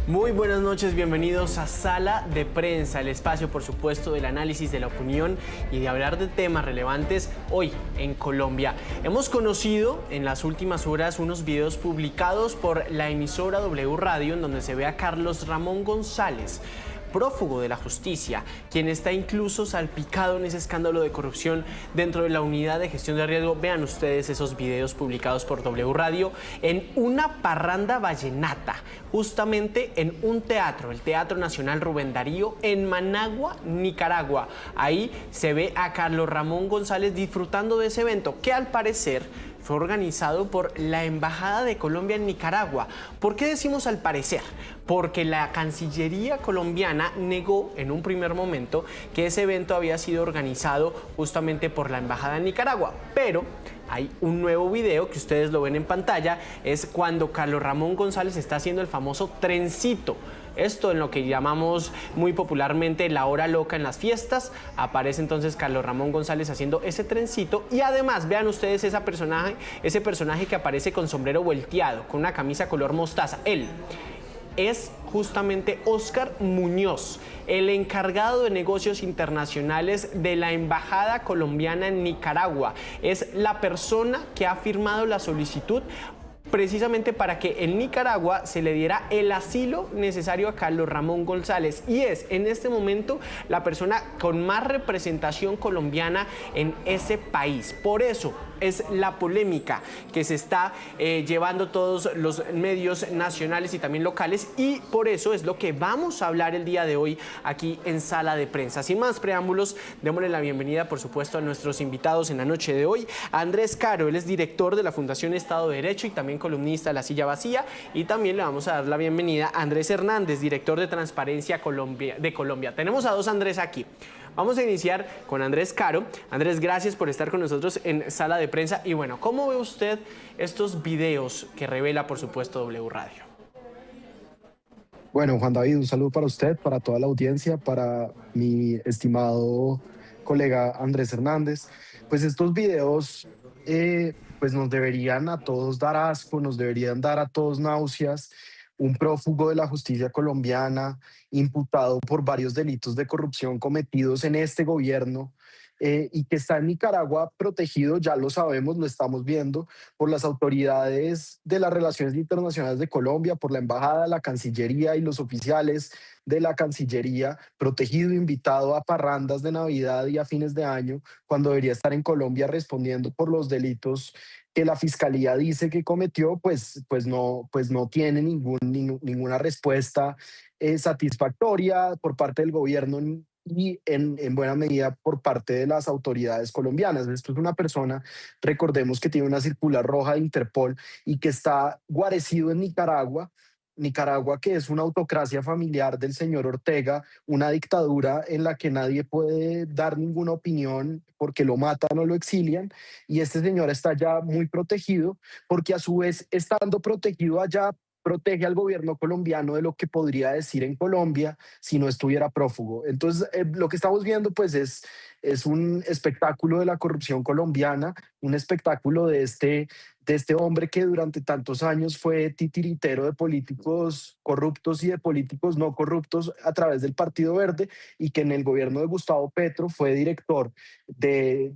Muy buenas noches, bienvenidos a Sala de Prensa, el espacio, por supuesto, del análisis de la opinión y de hablar de temas relevantes hoy en Colombia. Hemos conocido en las últimas horas unos videos publicados por la emisora W Radio en donde se ve a Carlos Ramón González, prófugo de la justicia, quien está incluso salpicado en ese escándalo de corrupción dentro de la unidad de gestión de riesgo. Vean ustedes esos videos publicados por W Radio en una parranda vallenata, justamente en un teatro, el Teatro Nacional Rubén Darío, en Managua, Nicaragua. Ahí se ve a Carlos Ramón González disfrutando de ese evento, que al parecer fue organizado por la Embajada de Colombia en Nicaragua. ¿Por qué decimos al parecer? Porque la Cancillería colombiana negó en un primer momento que ese evento había sido organizado justamente por la Embajada en Nicaragua. Pero hay un nuevo video que ustedes lo ven en pantalla, es cuando Carlos Ramón González está haciendo el famoso trencito. Esto en lo que llamamos muy popularmente la hora loca en las fiestas. Aparece entonces Carlos Ramón González haciendo ese trencito y además vean ustedes ese personaje que aparece con sombrero volteado, con una camisa color mostaza. Él es justamente Óscar Muñoz, el encargado de negocios internacionales de la Embajada colombiana en Nicaragua. Es la persona que ha firmado la solicitud precisamente para que en Nicaragua se le diera el asilo necesario a Carlos Ramón González, y es en este momento la persona con más representación colombiana en ese país. Por eso es la polémica que se está llevando todos los medios nacionales y también locales, y por eso es lo que vamos a hablar el día de hoy aquí en Sala de Prensa. Sin más preámbulos, démosle la bienvenida, por supuesto, a nuestros invitados en la noche de hoy. A Andrés Caro, él es director de la Fundación Estado de Derecho y también columnista de La Silla Vacía, y también le vamos a dar la bienvenida a Andrés Hernández, director de Transparencia de Colombia. Tenemos a dos Andrés aquí. Vamos a iniciar con Andrés Caro. Andrés, gracias por estar con nosotros en Sala de Prensa. Y bueno, ¿cómo ve usted estos videos que revela, por supuesto, W Radio? Bueno, Juan David, un saludo para usted, para toda la audiencia, para mi estimado colega Andrés Hernández. Pues estos videos pues nos deberían a todos dar asco, nos deberían dar a todos náuseas. Un prófugo de la justicia colombiana, imputado por varios delitos de corrupción cometidos en este gobierno, y que está en Nicaragua protegido, ya lo sabemos, lo estamos viendo, por las autoridades de las relaciones internacionales de Colombia, por la embajada, la Cancillería y los oficiales de la Cancillería, protegido, invitado a parrandas de Navidad y a fines de año, cuando debería estar en Colombia respondiendo por los delitos que la fiscalía dice que cometió. Pues no tiene ninguna respuesta satisfactoria por parte del gobierno y en buena medida por parte de las autoridades colombianas. Esto es una persona, recordemos, que tiene una circular roja de Interpol y que está guarecido en Nicaragua. Nicaragua, que es una autocracia familiar del señor Ortega, una dictadura en la que nadie puede dar ninguna opinión porque lo matan o lo exilian, y este señor está ya muy protegido porque, a su vez, estando protegido allá, protege al gobierno colombiano de lo que podría decir en Colombia si no estuviera prófugo. Entonces, lo que estamos viendo pues es un espectáculo de la corrupción colombiana, un espectáculo de este hombre que durante tantos años fue titiritero de políticos corruptos y de políticos no corruptos a través del Partido Verde, y que en el gobierno de Gustavo Petro fue director de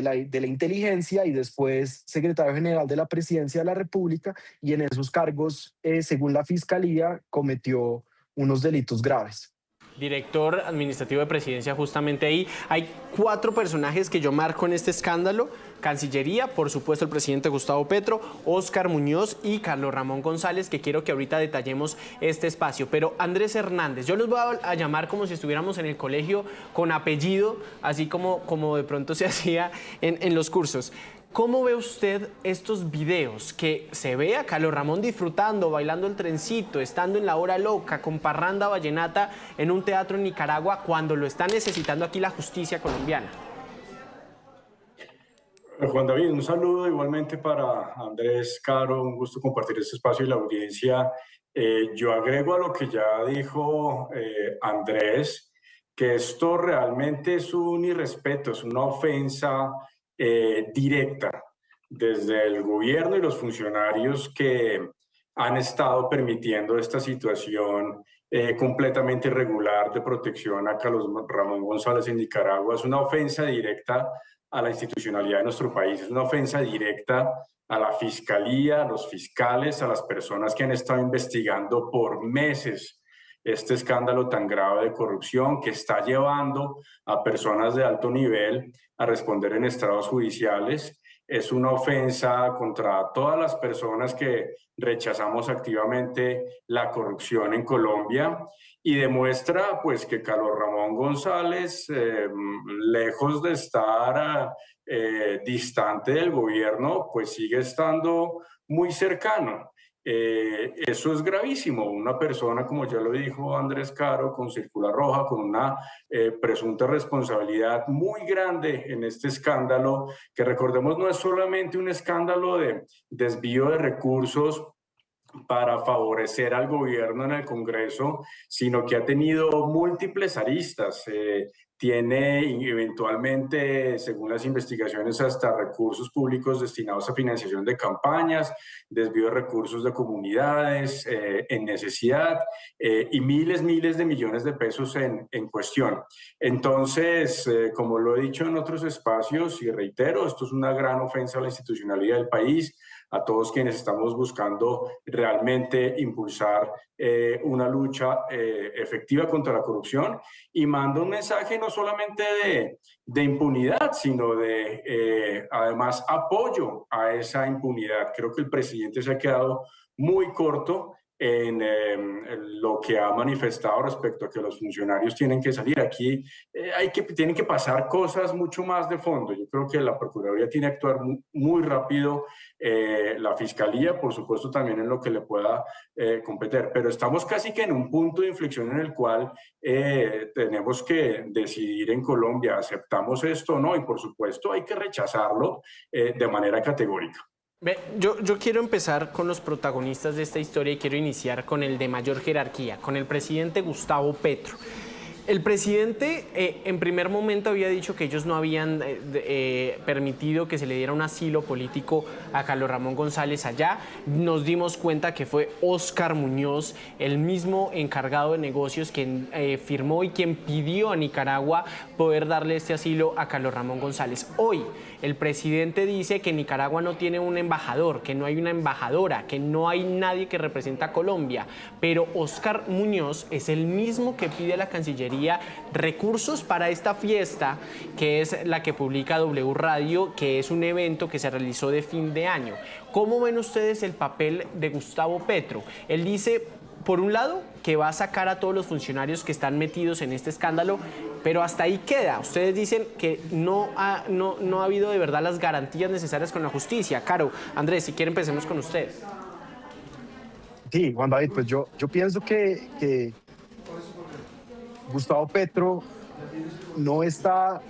la inteligencia y después secretario general de la presidencia de la República, y en esos cargos, según la fiscalía, cometió unos delitos graves. Director administrativo de presidencia, justamente ahí. Hay 4 personajes que yo marco en este escándalo: Cancillería, por supuesto el presidente Gustavo Petro, Óscar Muñoz y Carlos Ramón González, que quiero que ahorita detallemos este espacio. Pero Andrés Hernández, yo los voy a llamar como si estuviéramos en el colegio, con apellido, así como de pronto se hacía en los cursos. ¿Cómo ve usted estos videos que se ve a Carlos Ramón disfrutando, bailando el trencito, estando en la hora loca, con parranda vallenata en un teatro en Nicaragua, cuando lo está necesitando aquí la justicia colombiana? Juan David, un saludo igualmente para Andrés Caro, un gusto compartir este espacio y la audiencia. Yo agrego a lo que ya dijo Andrés, que esto realmente es un irrespeto, es una ofensa directa desde el gobierno y los funcionarios que han estado permitiendo esta situación completamente irregular de protección a Carlos Ramón González en Nicaragua. Es una ofensa directa a la institucionalidad de nuestro país, es una ofensa directa a la fiscalía, a los fiscales, a las personas que han estado investigando por meses este escándalo tan grave de corrupción que está llevando a personas de alto nivel a responder en estrados judiciales. Es una ofensa contra todas las personas que rechazamos activamente la corrupción en Colombia y demuestra pues que Carlos Ramón González, lejos de estar distante del gobierno, pues sigue estando muy cercano. Eso es gravísimo. Una persona, como ya lo dijo Andrés Caro, con circular roja, con una presunta responsabilidad muy grande en este escándalo, que recordemos no es solamente un escándalo de desvío de recursos para favorecer al gobierno en el Congreso, sino que ha tenido múltiples aristas. Tiene eventualmente, según las investigaciones, hasta recursos públicos destinados a financiación de campañas, desvío de recursos de comunidades en necesidad y miles de millones de pesos en cuestión. Entonces, como lo he dicho en otros espacios y reitero, esto es una gran ofensa a la institucionalidad del país, a todos quienes estamos buscando realmente impulsar una lucha efectiva contra la corrupción y manda un mensaje no solamente de impunidad, sino de además apoyo a esa impunidad. Creo que el presidente se ha quedado muy corto en lo que ha manifestado respecto a que los funcionarios tienen que salir. Aquí tienen que pasar cosas mucho más de fondo. Yo creo que la Procuraduría tiene que actuar muy rápido, la Fiscalía, por supuesto, también en lo que le pueda competir. Pero estamos casi que en un punto de inflexión en el cual tenemos que decidir en Colombia, ¿aceptamos esto o no? Y por supuesto hay que rechazarlo de manera categórica. Yo quiero empezar con los protagonistas de esta historia y quiero iniciar con el de mayor jerarquía, con el presidente Gustavo Petro. El presidente en primer momento había dicho que ellos no habían permitido que se le diera un asilo político a Carlos Ramón González allá. Nos dimos cuenta que fue Óscar Muñoz, el mismo encargado de negocios, quien firmó y quien pidió a Nicaragua poder darle este asilo a Carlos Ramón González. Hoy el presidente dice que Nicaragua no tiene un embajador, que no hay una embajadora, que no hay nadie que representa a Colombia, pero Óscar Muñoz es el mismo que pide a la Cancillería recursos para esta fiesta, que es la que publica W Radio, que es un evento que se realizó de fin de año. ¿Cómo ven ustedes el papel de Gustavo Petro? Él dice, por un lado, que va a sacar a todos los funcionarios que están metidos en este escándalo, pero hasta ahí queda. Ustedes dicen que no ha habido de verdad las garantías necesarias con la justicia. Caro, Andrés, si quiere empecemos con usted. Sí, Juan David, pues yo pienso que Gustavo Petro no está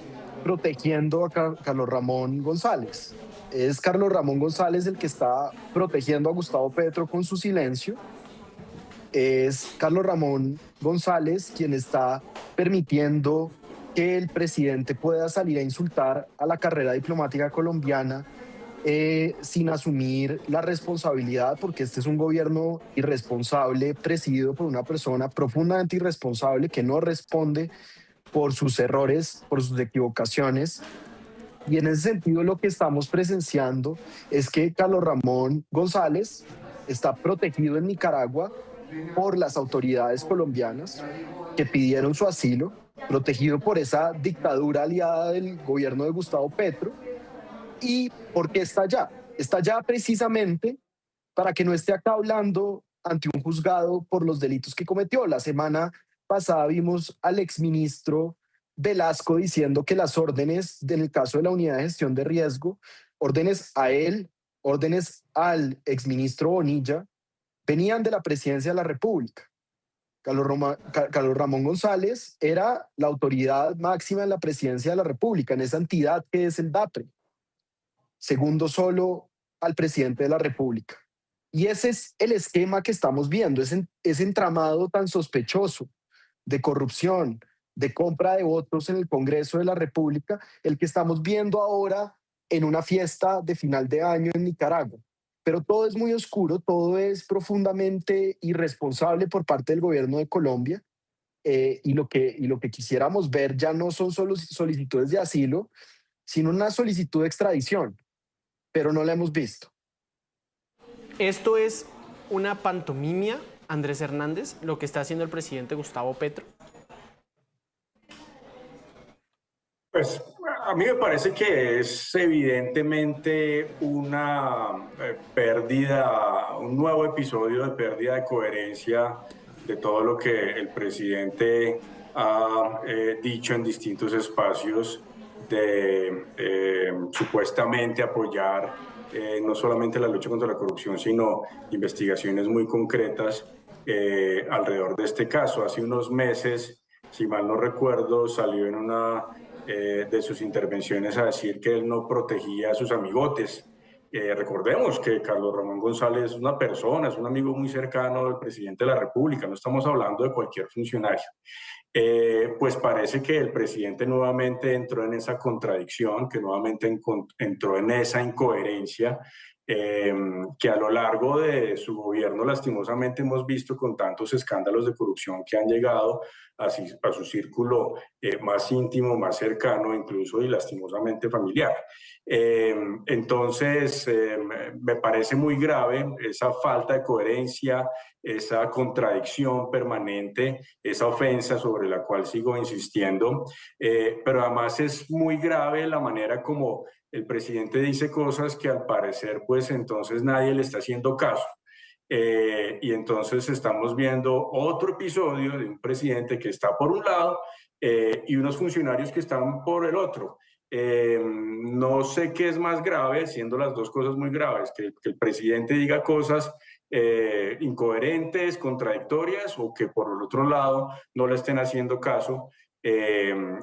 protegiendo a Carlos Ramón González. Es Carlos Ramón González el que está protegiendo a Gustavo Petro con su silencio. Es Carlos Ramón González quien está permitiendo que el presidente pueda salir a insultar a la carrera diplomática colombiana sin asumir la responsabilidad, porque este es un gobierno irresponsable, presidido por una persona profundamente irresponsable que no responde por sus errores, por sus equivocaciones. Y en ese sentido lo que estamos presenciando es que Carlos Ramón González está protegido en Nicaragua por las autoridades colombianas que pidieron su asilo, protegido por esa dictadura aliada del gobierno de Gustavo Petro. ¿Y por qué está allá? Está allá precisamente para que no esté acá hablando ante un juzgado por los delitos que cometió. La semana pasada vimos al exministro Velasco diciendo que las órdenes, en el caso de la Unidad de Gestión de Riesgo, órdenes a él, órdenes al exministro Bonilla, venían de la Presidencia de la República. Carlos Ramón González era la autoridad máxima en la Presidencia de la República, en esa entidad que es el DAPRE, segundo solo al presidente de la República. Y ese es el esquema que estamos viendo, ese entramado tan sospechoso de corrupción, de compra de votos en el Congreso de la República, el que estamos viendo ahora en una fiesta de final de año en Nicaragua. pero todo es muy oscuro, todo es profundamente irresponsable por parte del gobierno de Colombia. Y lo que quisiéramos ver ya no son solo solicitudes de asilo, sino una solicitud de extradición, pero no la hemos visto. ¿Esto es una pantomimia, Andrés Hernández, lo que está haciendo el presidente Gustavo Petro? Pues a mí me parece que es evidentemente una pérdida, un nuevo episodio de pérdida de coherencia de todo lo que el presidente ha dicho en distintos espacios de supuestamente apoyar no solamente la lucha contra la corrupción, sino investigaciones muy concretas alrededor de este caso. Hace unos meses, si mal no recuerdo, salió en una de sus intervenciones a decir que él no protegía a sus amigotes. Recordemos que Carlos Ramón González es una persona, es un amigo muy cercano del presidente de la República, no estamos hablando de cualquier funcionario. Pues parece que el presidente nuevamente entró en esa contradicción, que nuevamente entró en esa incoherencia que a lo largo de su gobierno lastimosamente hemos visto con tantos escándalos de corrupción que han llegado a su círculo más íntimo, más cercano incluso y lastimosamente familiar. Entonces, me parece muy grave esa falta de coherencia, esa contradicción permanente, esa ofensa sobre la cual sigo insistiendo, pero además es muy grave la manera como el presidente dice cosas que al parecer pues entonces nadie le está haciendo caso. Y entonces estamos viendo otro episodio de un presidente que está por un lado y unos funcionarios que están por el otro. No sé qué es más grave, siendo las dos cosas muy graves, que el presidente diga cosas incoherentes, contradictorias, o que por el otro lado no le estén haciendo caso,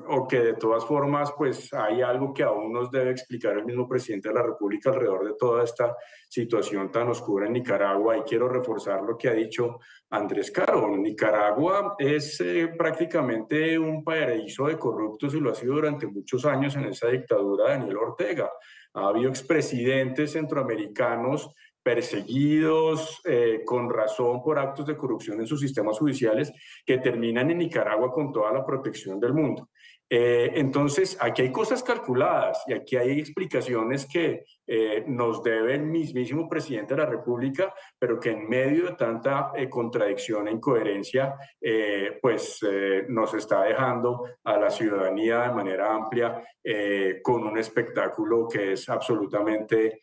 o que de todas formas pues hay algo que aún nos debe explicar el mismo presidente de la República alrededor de toda esta situación tan oscura en Nicaragua. Y quiero reforzar lo que ha dicho Andrés Caro. Nicaragua es prácticamente un paraíso de corruptos y lo ha sido durante muchos años en esa dictadura de Daniel Ortega. Ha habido expresidentes centroamericanos perseguidos con razón por actos de corrupción en sus sistemas judiciales que terminan en Nicaragua con toda la protección del mundo. Entonces, aquí hay cosas calculadas y aquí hay explicaciones que nos debe el mismísimo presidente de la República, pero que en medio de tanta contradicción e incoherencia, nos está dejando a la ciudadanía de manera amplia con un espectáculo que es absolutamente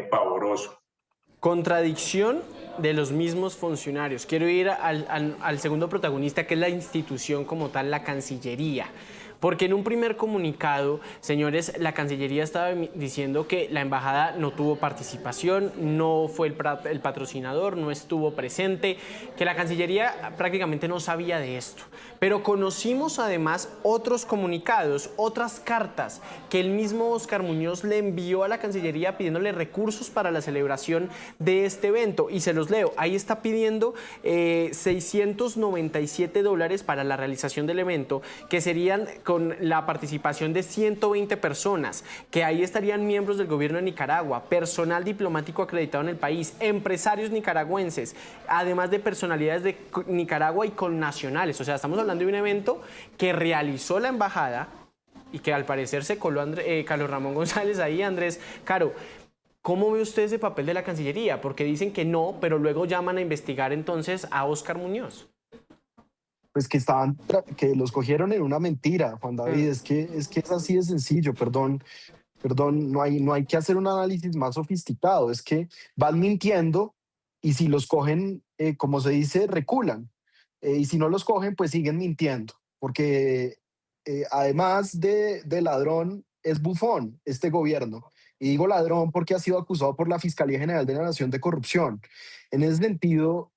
pavoroso. Contradicción de los mismos funcionarios. Quiero ir al segundo protagonista, que es la institución como tal, la Cancillería. Porque en un primer comunicado, señores, la Cancillería estaba diciendo que la embajada no tuvo participación, no fue el patrocinador, no estuvo presente, que la Cancillería prácticamente no sabía de esto. Pero conocimos además otros comunicados, otras cartas que el mismo Óscar Muñoz le envió a la Cancillería pidiéndole recursos para la celebración de este evento. Y se los leo. Ahí está pidiendo $697 para la realización del evento, que serían con la participación de 120 personas, que ahí estarían miembros del gobierno de Nicaragua, personal diplomático acreditado en el país, empresarios nicaragüenses, además de personalidades de Nicaragua y connacionales. O sea, estamos hablando de un evento que realizó la embajada y que al parecer se coló Carlos Ramón González ahí. Andrés Caro, ¿cómo ve usted ese papel de la Cancillería? Porque dicen que no, pero luego llaman a investigar entonces a Óscar Muñoz. Pues que los cogieron en una mentira, Juan David. Es que es así de sencillo, perdón, no hay que hacer un análisis más sofisticado. Es que van mintiendo y si los cogen, como se dice, reculan. Y si no los cogen, pues siguen mintiendo. Porque además de ladrón, es bufón este gobierno. Y digo ladrón porque ha sido acusado por la Fiscalía General de la Nación de corrupción. En ese sentido,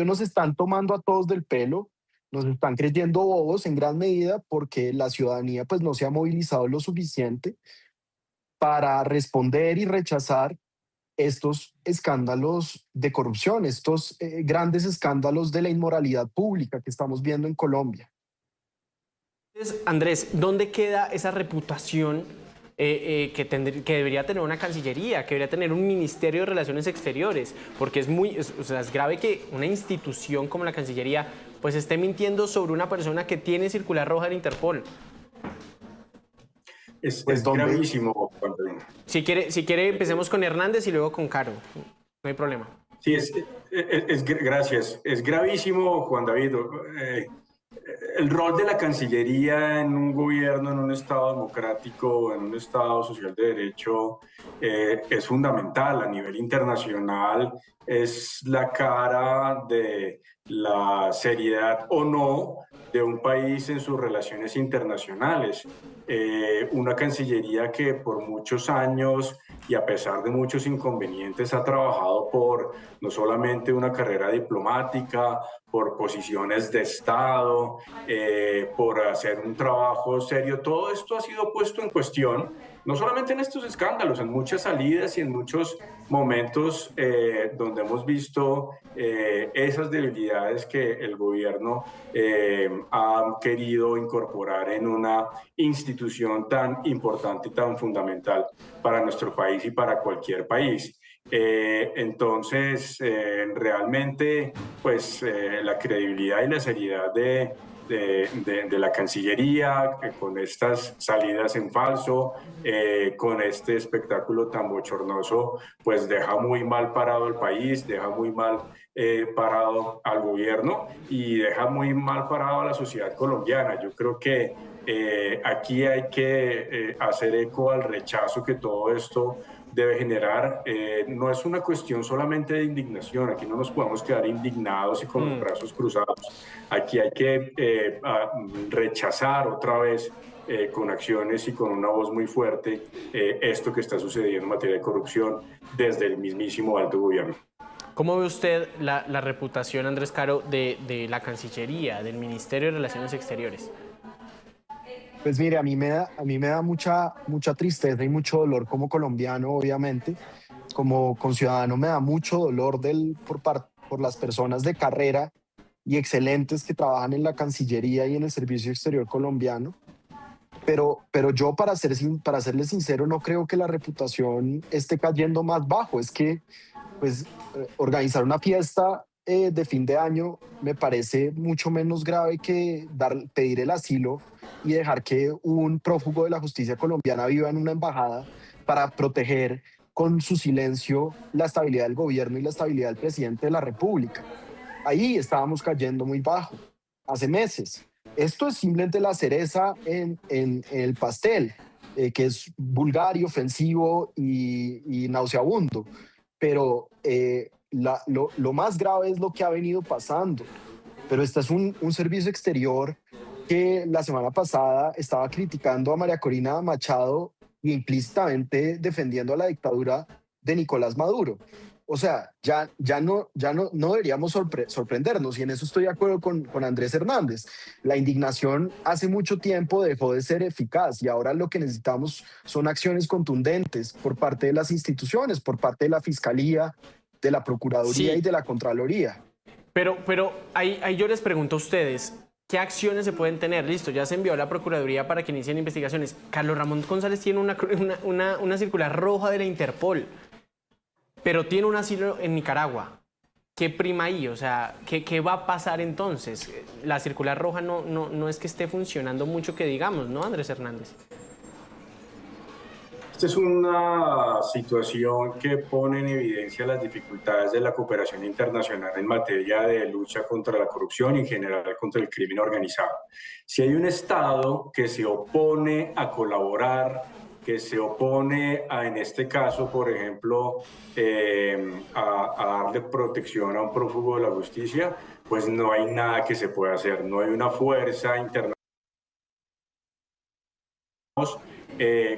nos están tomando a todos del pelo, nos están creyendo bobos en gran medida porque la ciudadanía pues no se ha movilizado lo suficiente para responder y rechazar estos escándalos de corrupción, estos grandes escándalos de la inmoralidad pública que estamos viendo en Colombia. Entonces, Andrés, ¿dónde queda esa reputación que debería tener una cancillería, que debería tener un ministerio de Relaciones Exteriores, porque o sea, es grave que una institución como la Cancillería pues esté mintiendo sobre una persona que tiene circular roja del Interpol. Es Pues donde, gravísimo. Si quiere empecemos con Hernández y luego con Caro, no hay problema. Sí, gracias. Es gravísimo, Juan David. El rol de la Cancillería en un gobierno, en un Estado democrático, en un Estado social de derecho, es fundamental a nivel internacional. Es la cara de la seriedad o no de un país en sus relaciones internacionales. Una Cancillería que por muchos años y a pesar de muchos inconvenientes ha trabajado por no solamente una carrera diplomática, por posiciones de Estado, por hacer un trabajo serio. Todo esto ha sido puesto en cuestión, no solamente en estos escándalos, en muchas salidas y en muchos momentos donde hemos visto esas debilidades que el gobierno ha querido incorporar en una institución tan importante y tan fundamental para nuestro país y para cualquier país. Entonces, realmente, pues la credibilidad y la seriedad de la Cancillería, con estas salidas en falso, con este espectáculo tan bochornoso, pues deja muy mal parado al país, deja muy mal parado al gobierno y deja muy mal parado a la sociedad colombiana. Yo creo que aquí hay que hacer eco al rechazo que todo esto debe generar. No es una cuestión solamente de indignación, aquí no nos podemos quedar indignados y con los brazos cruzados. Aquí hay que rechazar otra vez con acciones y con una voz muy fuerte esto que está sucediendo en materia de corrupción desde el mismísimo alto gobierno. ¿Cómo ve usted la reputación, Andrés Caro, de la Cancillería, del Ministerio de Relaciones Exteriores? pues mire, a mí me da mucha tristeza y mucho dolor como colombiano, obviamente. Como conciudadano me da mucho dolor por las personas de carrera y excelentes que trabajan en la Cancillería y en el Servicio Exterior colombiano. Pero yo, para serle sincero, no creo que la reputación esté cayendo más bajo. Es que, pues, organizar una fiesta de fin de año me parece mucho menos grave que pedir el asilo y dejar que un prófugo de la justicia colombiana viva en una embajada para proteger con su silencio la estabilidad del gobierno y la estabilidad del presidente de la República. Ahí estábamos cayendo muy bajo, hace meses. Esto es simplemente la cereza en el pastel, que es vulgar y ofensivo y nauseabundo. Pero lo más grave es lo que ha venido pasando. Pero este es un servicio exterior que la semana pasada estaba criticando a María Corina Machado y implícitamente defendiendo a la dictadura de Nicolás Maduro. O sea, ya no deberíamos sorprendernos, y en eso estoy de acuerdo con Andrés Hernández. La indignación hace mucho tiempo dejó de ser eficaz y ahora lo que necesitamos son acciones contundentes por parte de las instituciones, por parte de la Fiscalía, de la Procuraduría y de la Contraloría. Pero ahí yo les pregunto a ustedes, ¿qué acciones se pueden tener? Listo, ya se envió a la Procuraduría para que inicien investigaciones. Carlos Ramón González tiene una circular roja de la Interpol, pero tiene un asilo en Nicaragua. ¿Qué prima ahí? O sea, ¿qué va a pasar entonces? La circular roja no es que esté funcionando mucho, que digamos, ¿no, Andrés Hernández? Esta es una situación que pone en evidencia las dificultades de la cooperación internacional en materia de lucha contra la corrupción y en general contra el crimen organizado. Si hay un Estado que se opone a colaborar, que se opone a, en este caso, por ejemplo, a darle protección a un prófugo de la justicia, pues no hay nada que se pueda hacer, no hay una fuerza internacional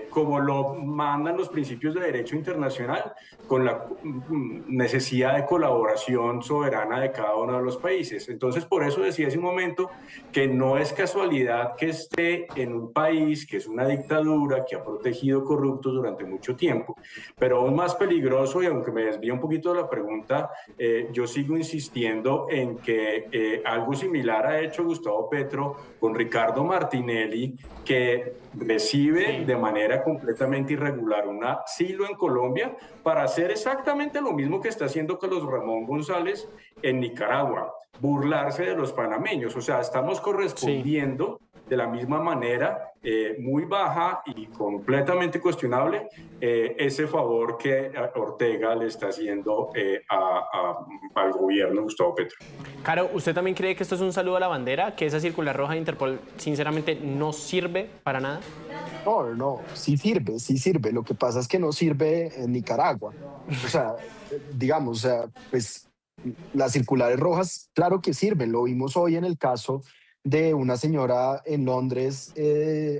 como lo mandan los principios de derecho internacional, con la necesidad de colaboración soberana de cada uno de los países. Entonces, por eso decía hace un momento que no es casualidad que esté en un país que es una dictadura, que ha protegido corruptos durante mucho tiempo. Pero aún más peligroso, y aunque me desvío un poquito de la pregunta, yo sigo insistiendo en que algo similar ha hecho Gustavo Petro con Ricardo Martinelli, que recibe de manera completamente irregular un asilo en Colombia para hacer exactamente lo mismo que está haciendo Carlos Ramón González en Nicaragua, burlarse de los panameños. O sea, estamos correspondiendo de la misma manera, muy baja y completamente cuestionable, ese favor que Ortega le está haciendo al gobierno de Gustavo Petro. Caro, ¿usted también cree que esto es un saludo a la bandera? ¿Que esa circular roja de Interpol sinceramente no sirve para nada? No, sí sirve, sí sirve. Lo que pasa es que no sirve en Nicaragua. O sea, digamos, o sea, pues las circulares rojas, claro que sirven. Lo vimos hoy en el caso de una señora en Londres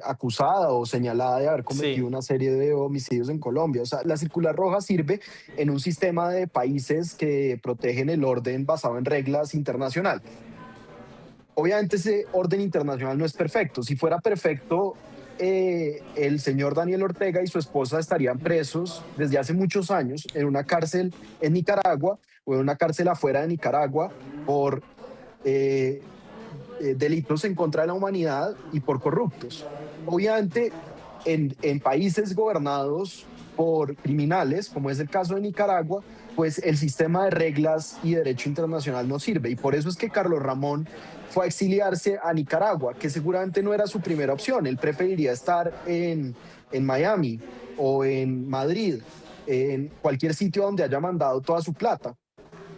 acusada o señalada de haber cometido una serie de homicidios en Colombia. O sea, la circular roja sirve en un sistema de países que protegen el orden basado en reglas internacionales. Obviamente ese orden internacional no es perfecto. Si fuera perfecto, el señor Daniel Ortega y su esposa estarían presos desde hace muchos años en una cárcel en Nicaragua o en una cárcel afuera de Nicaragua por delitos en contra de la humanidad y por corruptos. Obviamente, en países gobernados por criminales, como es el caso de Nicaragua, pues el sistema de reglas y derecho internacional no sirve. Y por eso es que Carlos Ramón fue a exiliarse a Nicaragua, que seguramente no era su primera opción. Él preferiría estar en Miami o en Madrid, en cualquier sitio donde haya mandado toda su plata.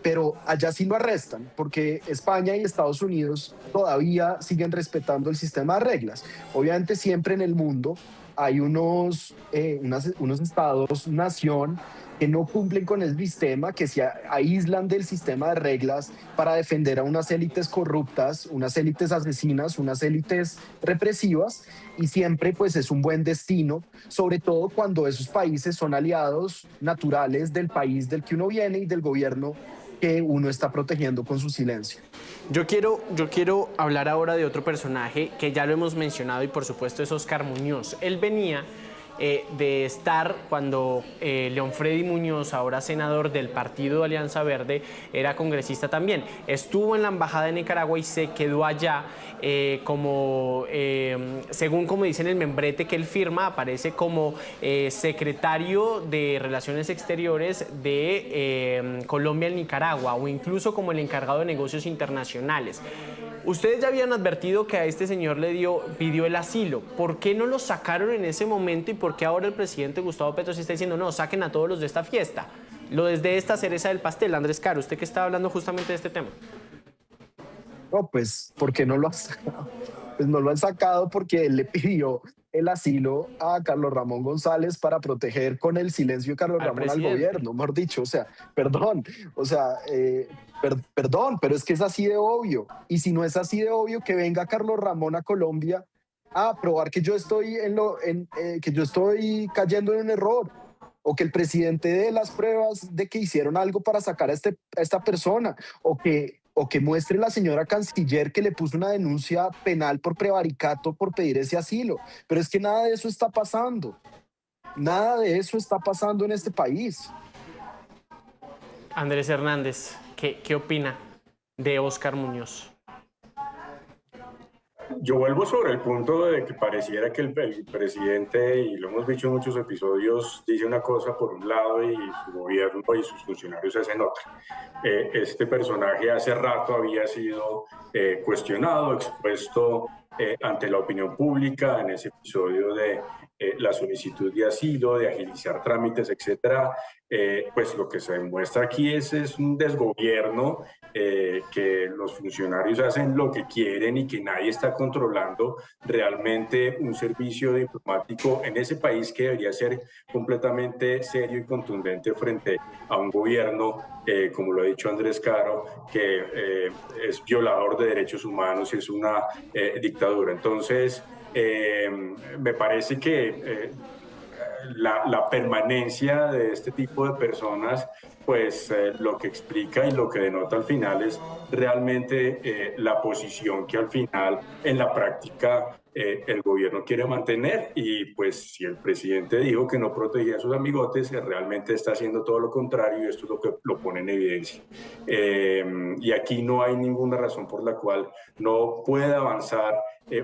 Pero allá sí lo arrestan, porque España y Estados Unidos todavía siguen respetando el sistema de reglas. Obviamente siempre en el mundo hay unos estados-nación que no cumplen con el sistema, que se aíslan del sistema de reglas para defender a unas élites corruptas, unas élites asesinas, unas élites represivas, y siempre pues es un buen destino, sobre todo cuando esos países son aliados naturales del país del que uno viene y del gobierno que uno está protegiendo con su silencio. Yo quiero hablar ahora de otro personaje que ya lo hemos mencionado y por supuesto es Óscar Muñoz. Él venía de estar cuando León Freddy Muñoz, ahora senador del partido Alianza Verde, era congresista también. Estuvo en la embajada de Nicaragua y se quedó allá según como dice en el membrete que él firma, aparece como secretario de Relaciones Exteriores de Colombia en Nicaragua o incluso como el encargado de negocios internacionales. Ustedes ya habían advertido que a este señor pidió el asilo. ¿Por qué no lo sacaron en ese momento y por qué ahora el presidente Gustavo Petro se está diciendo no, saquen a todos los de esta fiesta? Lo desde esta cereza del pastel. Andrés Caro, usted que estaba hablando justamente de este tema. No, pues, ¿por qué no lo han sacado? Pues no lo han sacado porque él le pidió el asilo a Carlos Ramón González para proteger con el silencio de Carlos Ramón al gobierno, mejor dicho. O sea, perdón, perdón, pero es que es así de obvio. Y si no es así de obvio, que venga Carlos Ramón a Colombia a probar que yo estoy que yo estoy cayendo en un error, o que el presidente dé las pruebas de que hicieron algo para sacar a esta persona, o que muestre la señora canciller que le puso una denuncia penal por prevaricato por pedir ese asilo. Pero es que nada de eso está pasando. Nada de eso está pasando en este país. Andrés Hernández, ¿qué opina de Óscar Muñoz? Yo vuelvo sobre el punto de que pareciera que el presidente, y lo hemos dicho en muchos episodios, dice una cosa por un lado y su gobierno y sus funcionarios hacen otra. Este personaje hace rato había sido cuestionado, expuesto ante la opinión pública en ese episodio de la solicitud de asilo, de agilizar trámites, etcétera. Pues lo que se demuestra aquí es un desgobierno, que los funcionarios hacen lo que quieren y que nadie está controlando realmente un servicio diplomático en ese país que debería ser completamente serio y contundente frente a un gobierno, como lo ha dicho Andrés Caro, que es violador de derechos humanos y es una dictadura. Entonces, me parece que la permanencia de este tipo de personas, pues lo que explica y lo que denota al final es realmente la posición que al final en la práctica el gobierno quiere mantener, y pues si el presidente dijo que no protegía a sus amigotes, realmente está haciendo todo lo contrario, y esto es lo que lo pone en evidencia. Y aquí no hay ninguna razón por la cual no pueda avanzar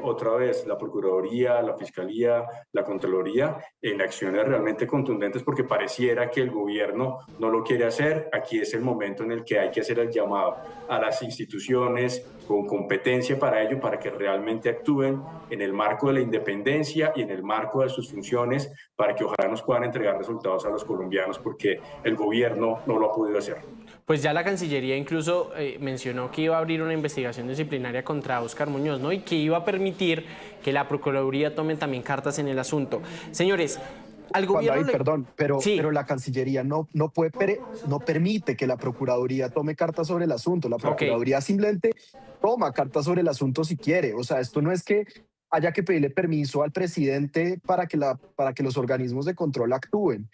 otra vez la Procuraduría, la Fiscalía, la Contraloría en acciones realmente contundentes, porque pareciera que el gobierno no lo quiere hacer. Aquí es el momento en el que hay que hacer el llamado a las instituciones con competencia para ello, para que realmente actúen en el marco de la independencia y en el marco de sus funciones, para que ojalá nos puedan entregar resultados a los colombianos, porque el gobierno no lo ha podido hacer. Pues ya la Cancillería incluso mencionó que iba a abrir una investigación disciplinaria contra Óscar Muñoz, ¿no? Y que iba a permitir que la Procuraduría tome también cartas en el asunto. Señores, al gobierno... Perdón, sí, pero la Cancillería no permite que la Procuraduría tome cartas sobre el asunto. La Procuraduría simplemente toma cartas sobre el asunto si quiere. O sea, esto no es que haya que pedirle permiso al presidente para que los organismos de control actúen.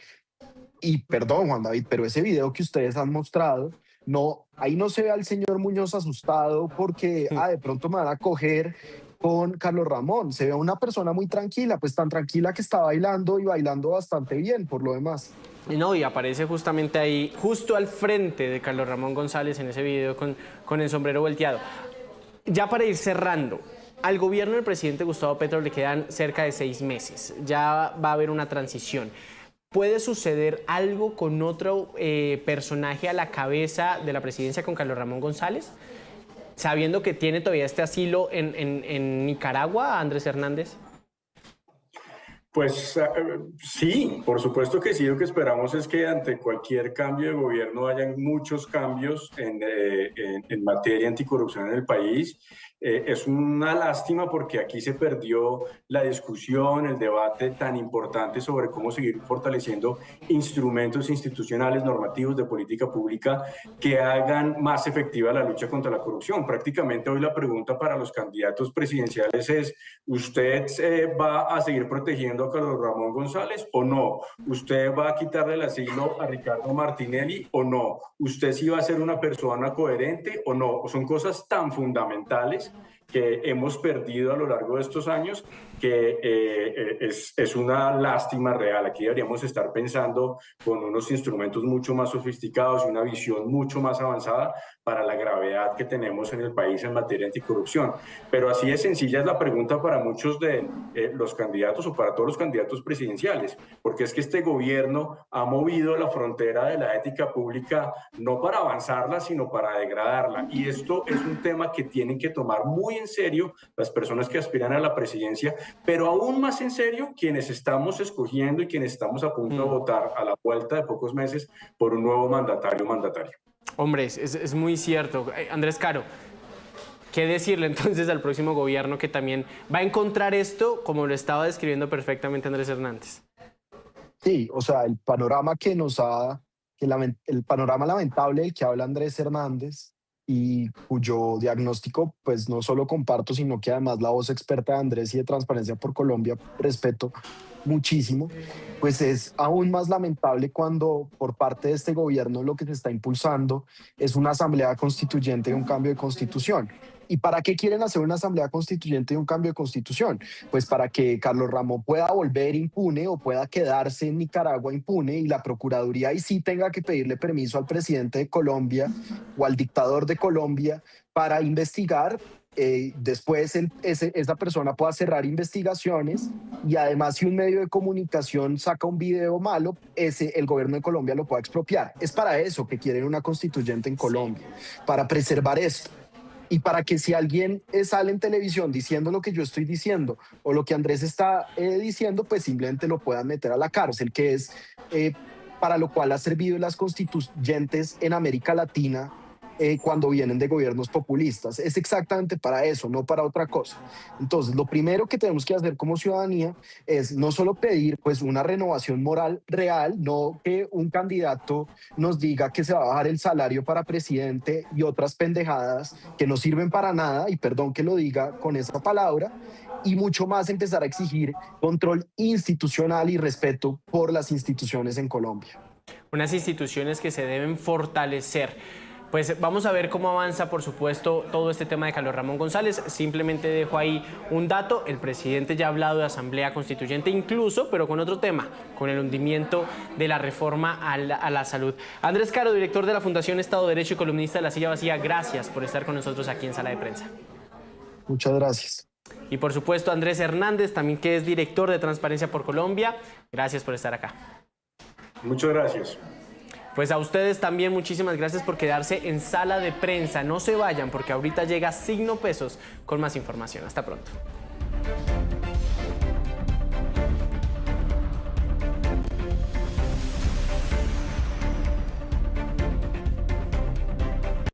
Y perdón, Juan David, pero ese video que ustedes han mostrado, no, ahí no se ve al señor Muñoz asustado porque de pronto me van a coger con Carlos Ramón. Se ve a una persona muy tranquila, pues tan tranquila que está bailando, y bailando bastante bien por lo demás. No, y aparece justamente ahí, justo al frente de Carlos Ramón González en ese video con el sombrero volteado. Ya para ir cerrando, al gobierno del presidente Gustavo Petro le quedan cerca de 6 meses. Ya va a haber una transición. ¿Puede suceder algo con otro personaje a la cabeza de la presidencia, con Carlos Ramón González? Sabiendo que tiene todavía este asilo en Nicaragua, Andrés Hernández. Pues sí, por supuesto que sí. Lo que esperamos es que ante cualquier cambio de gobierno hayan muchos cambios en materia anticorrupción en el país. Es una lástima porque aquí se perdió la discusión, el debate tan importante sobre cómo seguir fortaleciendo instrumentos institucionales, normativos, de política pública que hagan más efectiva la lucha contra la corrupción. Prácticamente hoy la pregunta para los candidatos presidenciales es: ¿usted va a seguir protegiendo a Carlos Ramón González o no? ¿Usted va a quitarle el asilo a Ricardo Martinelli o no? ¿Usted sí va a ser una persona coherente o no? Son cosas tan fundamentales que hemos perdido a lo largo de estos años, que es una lástima real. Aquí deberíamos estar pensando con unos instrumentos mucho más sofisticados y una visión mucho más avanzada para la gravedad que tenemos en el país en materia anticorrupción. Pero así de sencilla es la pregunta para muchos de los candidatos, o para todos los candidatos presidenciales, porque es que este gobierno ha movido la frontera de la ética pública no para avanzarla, sino para degradarla. Y esto es un tema que tienen que tomar muy en serio las personas que aspiran a la presidencia, pero aún más en serio quienes estamos escogiendo y quienes estamos a punto de votar a la vuelta de pocos meses por un nuevo mandatario o mandataria. Hombre, es muy cierto. Andrés Caro, ¿qué decirle entonces al próximo gobierno que también va a encontrar esto, como lo estaba describiendo perfectamente Andrés Hernández? Sí, o sea, el panorama el panorama lamentable del que habla Andrés Hernández, y cuyo diagnóstico pues no solo comparto, sino que además la voz experta de Andrés y de Transparencia por Colombia respeto muchísimo, pues es aún más lamentable cuando por parte de este gobierno lo que se está impulsando es una asamblea constituyente y un cambio de constitución. ¿Y para qué quieren hacer una asamblea constituyente y un cambio de constitución? Pues para que Carlos Ramón pueda volver impune, o pueda quedarse en Nicaragua impune, y la Procuraduría ahí sí tenga que pedirle permiso al presidente de Colombia o al dictador de Colombia para investigar. Después esa persona pueda cerrar investigaciones, y además si un medio de comunicación saca un video malo, el gobierno de Colombia lo pueda expropiar. Es para eso que quieren una constituyente en Colombia, para preservar esto. Y para que si alguien sale en televisión diciendo lo que yo estoy diciendo o lo que Andrés está diciendo, pues simplemente lo puedan meter a la cárcel, que es para lo cual ha servido las constituyentes en América Latina cuando vienen de gobiernos populistas. Es exactamente para eso, no para otra cosa. Entonces, lo primero que tenemos que hacer como ciudadanía es no solo pedir pues una renovación moral real, no que un candidato nos diga que se va a bajar el salario para presidente y otras pendejadas que no sirven para nada, y perdón que lo diga con esa palabra, y mucho más empezar a exigir control institucional y respeto por las instituciones en Colombia. Unas instituciones que se deben fortalecer. Pues vamos a ver cómo avanza, por supuesto, todo este tema de Carlos Ramón González. Simplemente dejo ahí un dato. El presidente ya ha hablado de Asamblea Constituyente incluso, pero con otro tema, con el hundimiento de la reforma a la salud. Andrés Caro, director de la Fundación Estado de Derecho y columnista de La Silla Vacía, gracias por estar con nosotros aquí en Sala de Prensa. Muchas gracias. Y por supuesto, Andrés Hernández, también que es director de Transparencia por Colombia. Gracias por estar acá. Muchas gracias. Pues a ustedes también muchísimas gracias por quedarse en Sala de Prensa. No se vayan porque ahorita llega Signo Pesos con más información. Hasta pronto.